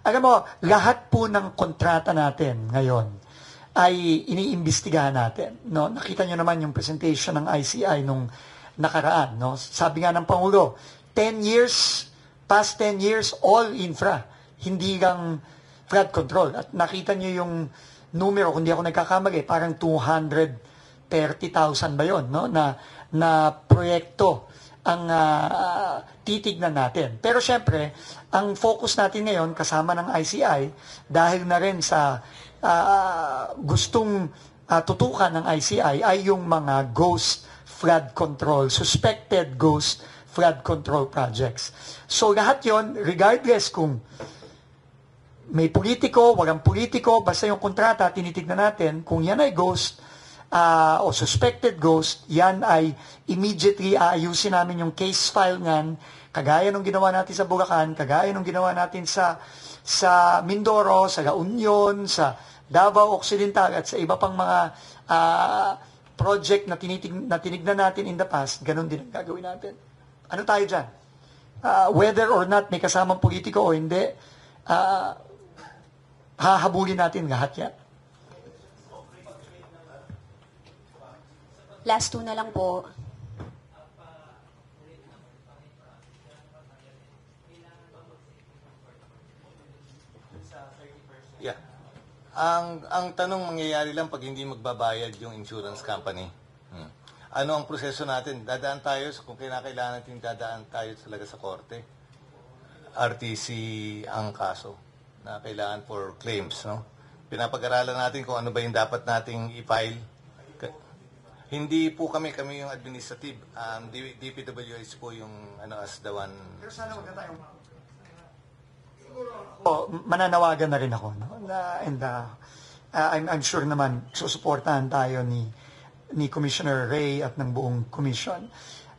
Alam mo, lahat po ng kontrata natin ngayon ay iniimbestigahan natin. No? Nakita nyo naman yung presentation ng ICI nung nakaraan. No? Sabi nga ng Pangulo, 10 years, past 10 years, all infra. Hindi lang flood control. At nakita nyo yung numero, kung di ako nagkakamali, parang 230,000 ba yun, no? na proyekto ang titignan natin. Pero syempre, ang focus natin ngayon kasama ng ICI dahil na rin sa gustong tutukan ng ICI ay yung mga ghost flood control, suspected ghost flood control projects. So lahat yon, regardless kung may politiko, walang politiko, basta yung kontrata, tinitignan natin, kung yan ay ghost, o suspected ghost, yan ay immediately aayusin namin yung case file niyan, kagaya nung ginawa natin sa Bulacan, kagaya nung ginawa natin sa Mindoro, sa La Union, sa Davao Occidental, at sa iba pang mga project na tinignan natin in the past, ganun din ang gagawin natin. Ano tayo dyan? Whether or not may kasamang politiko o hindi, hahabulin natin lahat yan. Last two na lang po. Yeah. Ang tanong mangyayari lang pag hindi magbabayad yung insurance company. Ano ang proseso natin? Dadaan tayo, kung kailangan natin dadaan tayo talaga sa korte. RTC ang kaso na kailangan for claims. No? Pinapag-aralan natin kung ano ba yung dapat nating i-file. Hindi po kami yung administrative. DPWH po yung as the one. Pero sana wag na tayong mananawagan na rin ako. No? I'm sure naman susuportahan tayo ni Commissioner Ray at ng buong commission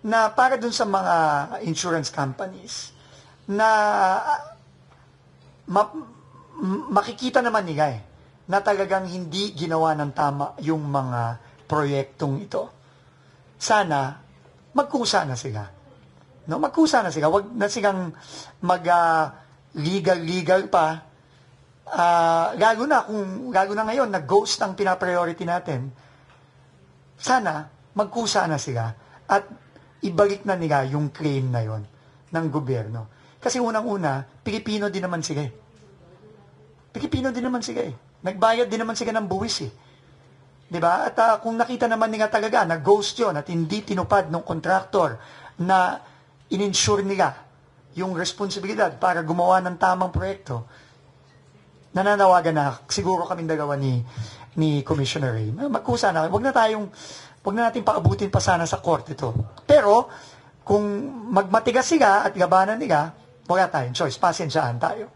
na para dun sa mga insurance companies na makikita naman nila na talagang hindi ginawa ng tama yung mga proyektong ito. Sana magkusa na sila. No, magkusa na sila. Wag na silang legal pa. Lalo na ngayon na ghost ang pinapriority natin. Sana magkusa na sila at ibalik na nila yung claim na yon ng gobyerno. Kasi unang-una, Pilipino din naman sila. Pilipino din naman sila. Nagbayad din naman sila ng buwis. Diba? At kung nakita naman nila talaga na ghost yun at hindi tinupad ng contractor na in-insure nila yung responsibilidad para gumawa ng tamang proyekto, nananawagan na siguro kaming dalawa ni Commissioner Ray. Magkusa na. Huwag na natin paabutin pa sana sa court ito. Pero, kung magmatigas sila at labanan nila, wala tayong choice. Pasensyaan tayo.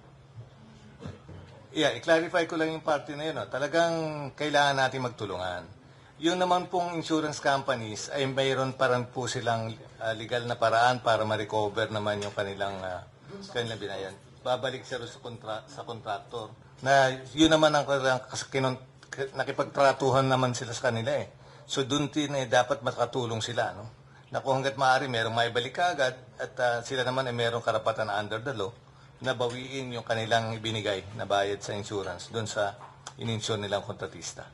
Yeah, i-clarify ko lang yung parte na yun. No? Talagang kailangan natin magtulungan. Yung naman pong insurance companies ay mayroon pa rin po silang legal na paraan para ma-recover naman yung kanilang binayan. Babalik siya sa contractor. Na yun naman ang nakipagtratuhan naman sila sa kanila eh. So doon din dapat makatulong sila. No? Na kung hanggat maaari merong maibalik agad at sila naman ay merong karapatan na under the law na bawiin yung kanilang ibinigay na bayad sa insurance doon sa in-insure nilang kontratista.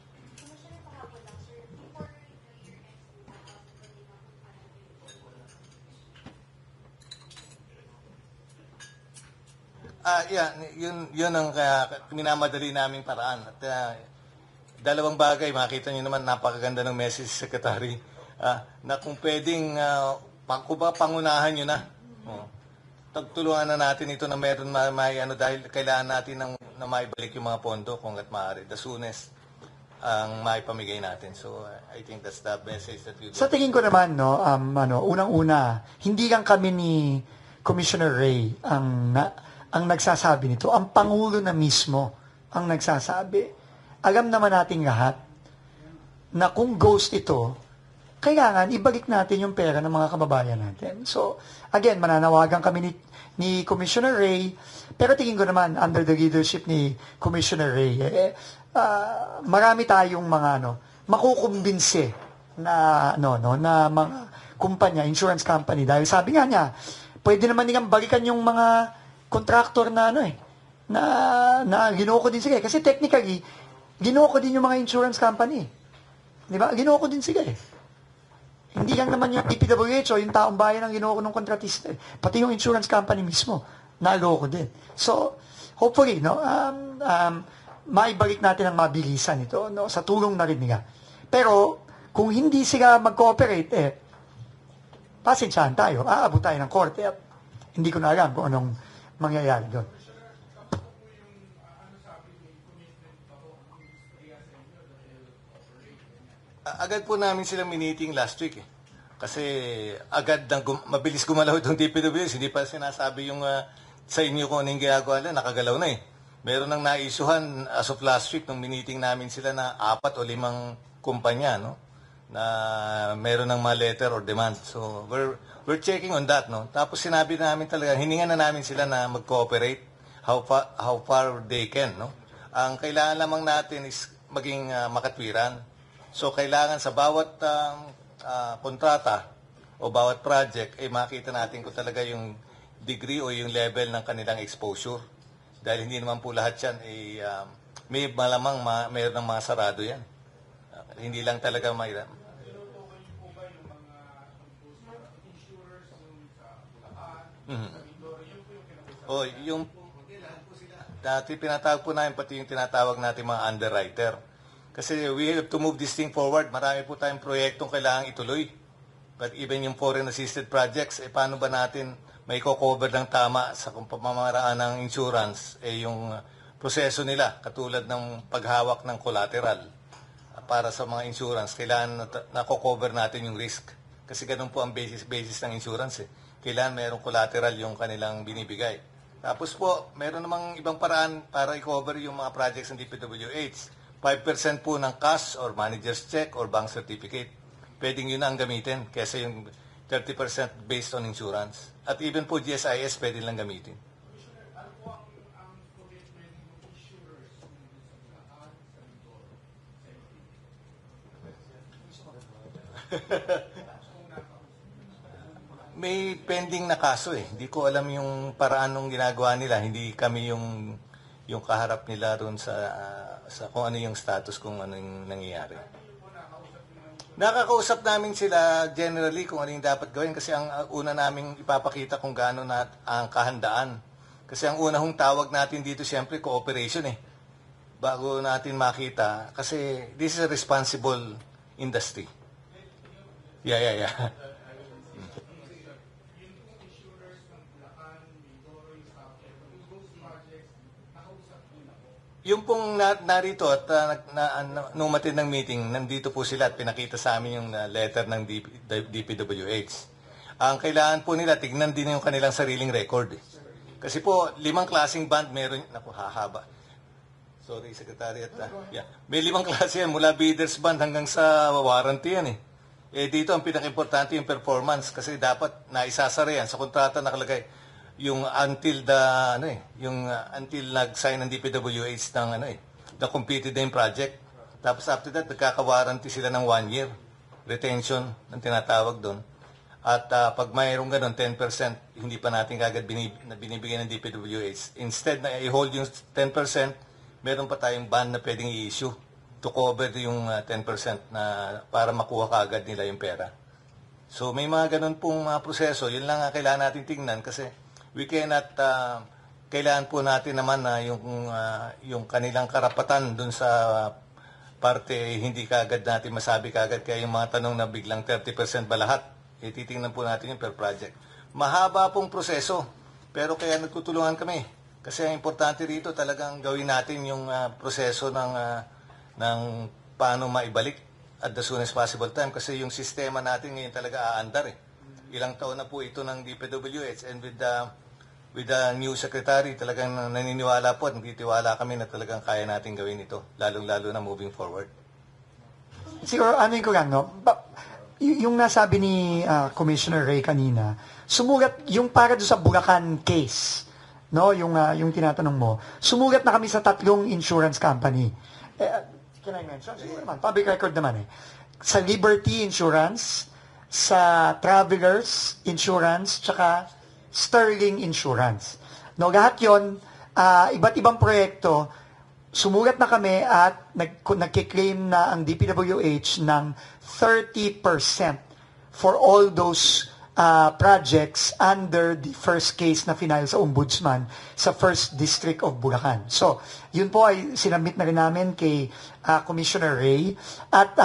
Yun ang minamadali naming paraan. At dalawang bagay, makita niyo naman napakaganda ng message, Secretary, na kung pwedeng pangunahan nyo na. Tagtulungan na natin ito na meron dahil kailangan natin na maibalik yung mga pondo kung at maaari. The soonest ang maipamigay natin. So I think that's the message that we Sa tingin ko naman, no, unang-una, hindi lang kami ni Commissioner Ray ang nagsasabi nito. Ang Pangulo na mismo ang nagsasabi. Alam naman nating lahat na kung ghost ito, kailangan ibalik natin yung pera ng mga kababayan natin. So, again, mananawagan kami ni Commissioner Ray, pero tingin ko naman, under the leadership ni Commissioner Ray, marami tayong mga makukumbinse na mga kumpanya, insurance company, dahil sabi nga niya, pwede naman nilang balikan yung mga contractor na na ginoo ko din sila. Kasi technically, ginoo ko din yung mga insurance company. Di ba? Ginoo ko din sila eh. Hindi lang naman yung DPWH o yung taong bayan ang ginoo ko ng kontratista. Pati yung insurance company mismo, naloko din. So, hopefully, no, maibalik natin ang mabilisan ito, no, sa tulong na rin nila. Pero, kung hindi sila mag-cooperate, pasensyahan tayo, aabot tayo ng korte at hindi ko na alam kung anong mangyayari doon. Agad po namin silang miniting last week eh. Kasi agad mabilis gumalaw itong DPWH. Hindi pa sinasabi yung sa inyo kung anong ginagawa nila, nakagalaw na eh. Meron nang naisuhan as of last week nung miniting namin sila na 4 o 5 kumpanya, no? Na meron ng mga letter or demand. So we're checking on that, no? Tapos sinabi namin talaga, hiningan na namin sila na mag-cooperate how far they can, no? Ang kailangan lamang natin is maging makatwiran. So, kailangan sa bawat kontrata o bawat project, makita natin kung talaga yung degree o yung level ng kanilang exposure. Dahil hindi naman po lahat yan, may malamang mayroon ng mga sarado yan. Hindi lang talaga mayroon. O, yung dati pinatawag po namin pati yung tinatawag natin mga underwriter. Kasi we have to move this thing forward. Marami po tayong proyektong kailangang ituloy. But even yung foreign assisted projects, paano ba natin may cover ng tama sa kung pamamaraan ng insurance, yung proseso nila, katulad ng paghawak ng collateral para sa mga insurance, kailangan na-cover natin yung risk. Kasi ganun po ang basis ng insurance eh. Kailangan mayroong collateral yung kanilang binibigay. Tapos po, meron namang ibang paraan para i-cover yung mga projects ng DPWH. 5% po ng cash or manager's check or bank certificate. Pwedeng yun ang gamitin kaysa yung 30% based on insurance. At even po GSIS pwede lang gamitin. May pending na kaso eh. Hindi ko alam yung paraan ng ginagawa nila. Hindi kami yung kaharap nila ron sa kung ano yung status, kung ano yung nangyayari. Nakakausap namin sila generally kung ano yung dapat gawin kasi ang una naming ipapakita kung gaano na ang kahandaan. Kasi ang unang tawag natin dito siyempre cooperation eh. Bago natin makita kasi this is a responsible industry. Yeah. Yung pong narito at nung matid ng meeting, nandito po sila at pinakita sa amin yung letter ng DPWH. Ang kailangan po nila, tignan din yung kanilang sariling record. Kasi po, 5 klaseng band meron, naku, hahaba. Sorry, Secretary. Yeah. May 5 klase yan, mula bidders band hanggang sa warranty yan eh. Dito ang pinaka-importante yung performance kasi dapat naisasara yan. Sa kontrata nakalagay yung until until nag-sign ng DPWH ng the completed na project. Tapos after that, nagkaka-warranty sila ng 1 year retention ang tinatawag doon. At pag mayroong ganun, 10%, hindi pa natin kagad binibigyan ng DPWH. Instead na i-hold yung 10%, meron pa tayong bond na pwedeng i-issue to cover yung 10% na para makuha kagad nila yung pera. So may mga ganun pong proseso. Yun lang kailangan natin tingnan kasi we cannot, kailangan po natin naman na yung kanilang karapatan dun sa parte, hindi kagad natin masabi kagad. Kaya yung mga tanong na biglang 30% ba lahat, titingnan po natin yung per project. Mahaba pong proseso, pero kaya nagtutulungan kami. Kasi ang importante rito talagang gawin natin yung proseso ng paano maibalik at the soonest possible time. Kasi yung sistema natin ngayon talaga aandar eh. Ilang taon na po ito ng DPWH and with the new secretary, talagang naniniwala po at nagtitiwala kami na talagang kaya natin gawin ito, lalong-lalo na moving forward. Siguro, ko lang, no? Yung nasabi ni Commissioner Ray kanina, sumulat, yung para doon sa Bulacan case, no? Yung tinatanong mo, sumulat na kami sa 3 insurance company. Can I mention? Siguro naman, public record naman eh. Sa Liberty Insurance, sa Travelers Insurance, tsaka Sterling Insurance. No, lahat yon iba't ibang proyekto, sumulat na kami at nagkiklaim na ang DPWH ng 30% for all those projects under the first case na final sa Ombudsman sa First District of Bulacan. So, yun po ay sinabit na rin namin kay Commissioner Ray. At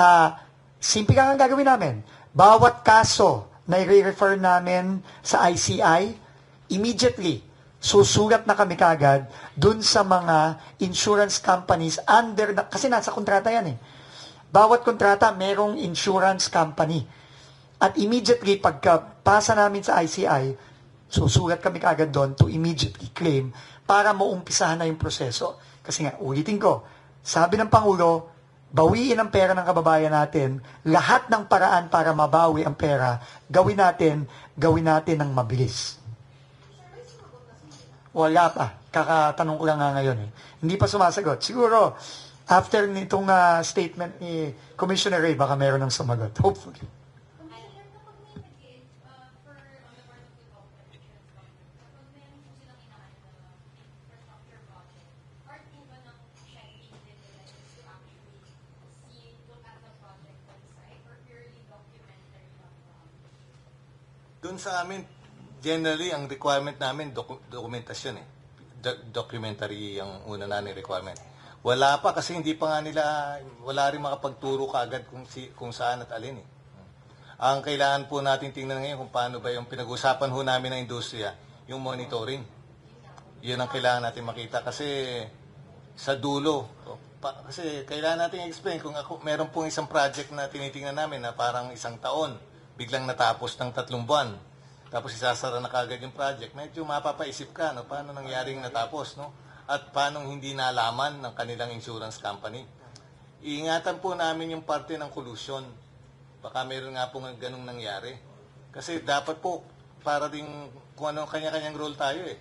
simple lang ang gagawin namin. Bawat kaso na i-refer namin sa ICI, immediately, susulat na kami kagad dun sa mga insurance companies kasi nasa kontrata yan eh. Bawat kontrata, merong insurance company. At immediately, pagkapasa namin sa ICI, susulat kami kagad doon to immediately claim para maumpisahan na yung proseso. Kasi nga, ulitin ko, sabi ng Pangulo, bawiin ang pera ng kababayan natin, lahat ng paraan para mabawi ang pera, gawin natin ng mabilis. Wala pa. Kakatanong ko lang nga ngayon eh. Hindi pa sumasagot. Siguro, after nitong statement ni Commissioner Ray, baka meron ng sumagot. Hopefully. Doon sa amin, generally, ang requirement namin, dokumentasyon eh. Documentary ang una namin requirement. Wala pa kasi hindi pa nga nila, wala rin makapagturo kaagad kung saan at alin eh. Ang kailangan po natin tingnan ngayon kung paano ba yung pinag-usapan ho namin ng industriya, yung monitoring. Yun ang kailangan natin makita kasi sa dulo, kasi kailangan natin explain kung meron pong isang project na tinitingnan namin na parang isang taon, biglang natapos ng 3 buwan. Tapos isasara na kagad yung project. Medyo mapapaisip ka, no? Paano nangyaring natapos, no? At paano hindi nalaman ng kanilang insurance company. Iingatan po namin yung parte ng collusion. Baka meron nga po ganung nangyari. Kasi dapat po, para din kung ano kanya-kanyang role tayo eh.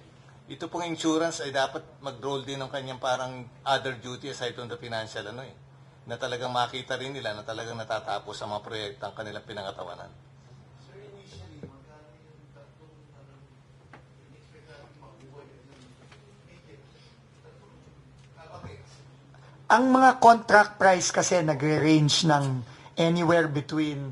Ito pong insurance ay dapat mag-role din ng kanyang parang other duty aside from the financial ano eh. Na talagang makita rin nila na talagang natatapos ang mga proyektang kanilang pinangatawanan. Ang mga contract price kasi nagre-range ng anywhere between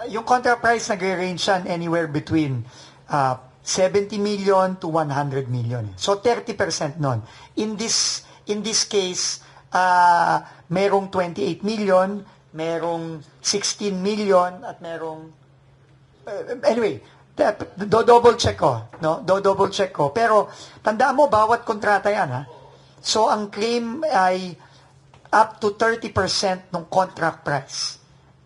yung contract price nagre-range yan anywhere between 70 million to 100 million. So 30% nun. In this case, merong 28 million, merong 16 million at merong anyway, double check ko, no? Double check ko. Pero tandaan mo bawat kontrata yan, ha. So ang claim ay up to 30% ng contract price.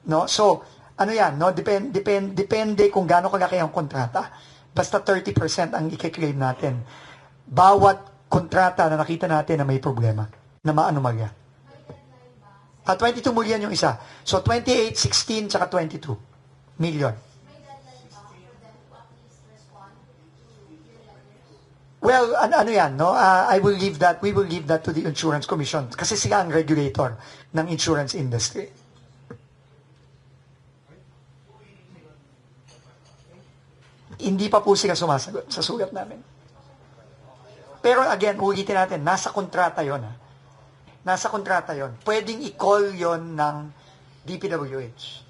No? So ano yan, no? Depende kung gaano kalaki ang kontrata. Basta 30% ang i-claim natin. Bawat kontrata na nakita natin na may problema, na maanomalya. 22 million yung isa. So 28, 16, tsaka 22 million. Well, ano yan, no? We will leave that to the Insurance Commission kasi sila ang regulator ng insurance industry. Hindi pa po sila sumasagot sa sulat namin. Pero again, ulitin natin, nasa kontrata yon, ha? Nasa kontrata yon. Pwedeng i-call yon ng DPWH.